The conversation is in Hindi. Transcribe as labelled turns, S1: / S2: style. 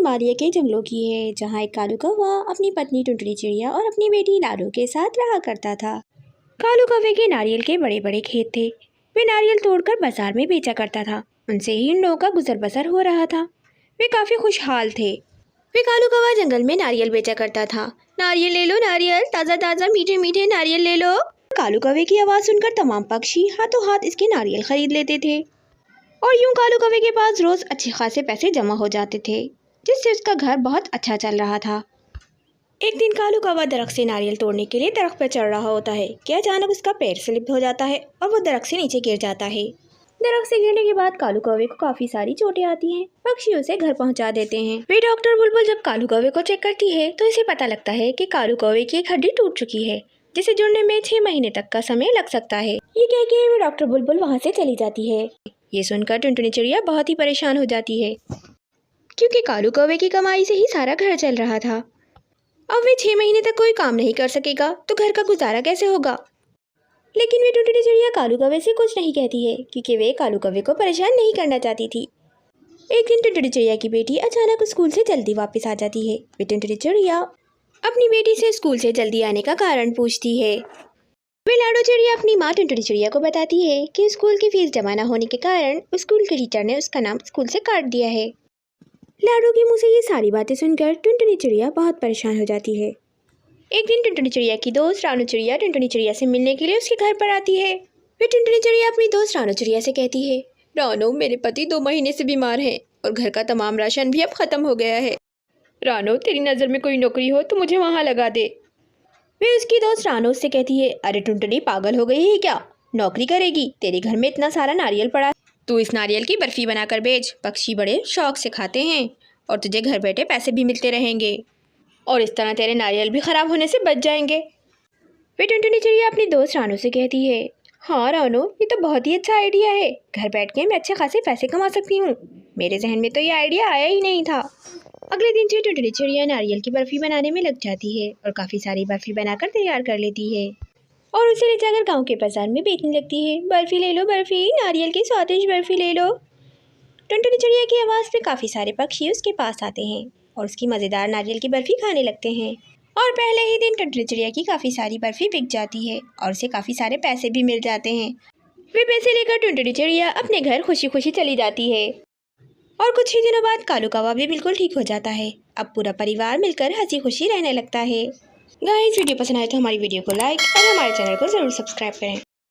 S1: हिमालय के जंगलों की है, जहाँ एक कालू कौवा अपनी पत्नी टुनटुनी चिड़िया और अपनी बेटी लाडो के साथ रहा करता था। कालू कौवे के नारियल के बड़े बड़े खेत थे। वे नारियल तोड़कर बाजार में बेचा करता था। उनसे ही इन लोगों का गुजर बसर हो रहा था। वे काफ़ी खुशहाल थे। वे कालू कौवा जंगल में नारियल बेचा करता था। नारियल ले लो, नारियल ताज़ा ताज़ा मीठे मीठे नारियल ले लो। कालू कौवे की आवाज़ सुनकर तमाम पक्षी हाथों हाथ इसके नारियल खरीद लेते थे और यूं कालू कौवे के पास रोज अच्छे खासे पैसे जमा हो जाते थे, जिससे उसका घर बहुत अच्छा चल रहा था। एक दिन कालू कौवा दरख्त से नारियल तोड़ने के लिए दरख्त पर चढ़ रहा होता है कि अचानक उसका पैर स्लिप हो जाता है और वो दरख्त से नीचे गिर जाता है। दरख्त से गिरने के बाद कालू कौवे को काफी सारी चोटें आती हैं। पक्षी उसे घर पहुंचा देते हैं। वे डॉक्टर बुलबुल जब कालू कौवे को चेक करती है तो इसे पता लगता है कि कालू कौवे की एक हड्डी टूट चुकी है, जिसे जुड़ने में 6 महीने तक का समय लग सकता है। ये कह के वे डॉक्टर बुलबुल वहाँ से चली जाती है। ये सुनकर टुनटुनी चिड़िया बहुत ही परेशान हो जाती है, क्योंकि कालू कौवे की कमाई से ही सारा घर चल रहा था। अब वे 6 महीने तक कोई काम नहीं कर सकेगा तो घर का गुजारा कैसे होगा। लेकिन वे टुनटुनी चिड़िया कालू कौवे से कुछ नहीं कहती है, क्योंकि वे कालू कौवे को परेशान नहीं करना चाहती थी। एक दिन टुनटुनी चिड़िया की बेटी अचानक स्कूल से जल्दी वापस आ जाती है। वे टुनटुनी चिड़िया अपनी बेटी से स्कूल से जल्दी आने का कारण पूछती है। वे लाडो चिड़िया अपनी माँ टुनटुनी चिड़िया को बताती है कि स्कूल की फीस जमा न होने के कारण स्कूल के टीचर ने उसका नाम स्कूल से काट दिया है। लाडो के मुंह से ये सारी बातें सुनकर टुनटुनी चिड़िया बहुत परेशान हो जाती है। एक दिन टुनटुनी चिड़िया की दोस्त रानू चिड़िया टुनटुनी चिड़िया से मिलने के लिए उसके घर पर आती है। वे टुनटुनी चिड़िया अपनी दोस्त रानू चिड़िया से कहती है, रानू, मेरे पति 2 महीने से बीमार हैं और घर का तमाम राशन भी अब खत्म हो गया है। रानू, तेरी नज़र में कोई नौकरी हो तो मुझे वहाँ लगा दे। वे उसकी दोस्त रानू उससे कहती है, अरे टुनटुनी, पागल हो गई है क्या? नौकरी करेगी? तेरे घर में इतना सारा नारियल पड़ा, तू इस नारियल की बर्फी बनाकर बेच। पक्षी बड़े शौक से खाते हैं और तुझे घर बैठे पैसे भी मिलते रहेंगे और इस तरह तेरे नारियल भी ख़राब होने से बच जाएंगे। वे टुनटुनी चिड़िया अपनी दोस्त रानू से कहती है, हाँ रानू, ये तो बहुत ही अच्छा आइडिया है। घर बैठ के मैं अच्छे खासे पैसे कमा सकती हूँ। मेरे जहन में तो ये आइडिया आया ही नहीं था। अगले दिन से टुनटुनी चिड़िया नारियल की बर्फ़ी बनाने में लग जाती है और काफ़ी सारी बर्फ़ी बनाकर तैयार कर लेती है और उसे ले जाकर गाँव के बाजार में बेचने लगती है। बर्फ़ी ले लो बर्फ़ी, नारियल की स्वादिष्ट बर्फ़ी ले लो। टुनटुनी चिड़िया की आवाज़ पे काफ़ी सारे पक्षी उसके पास आते हैं और उसकी मज़ेदार नारियल की बर्फ़ी खाने लगते हैं। और पहले ही दिन टुनटुनी चिड़िया की काफ़ी सारी बर्फ़ी बिक जाती है और उसे काफ़ी सारे पैसे भी मिल जाते हैं। वे पैसे लेकर टुनटुनी चिड़िया अपने घर खुशी खुशी चली जाती है और कुछ ही दिनों बाद कालू कौवा भी बिल्कुल ठीक हो जाता है। अब पूरा परिवार मिलकर हंसी खुशी रहने लगता है। गाइस, वीडियो पसंद आए तो हमारी वीडियो को लाइक और हमारे चैनल को ज़रूर सब्सक्राइब करें।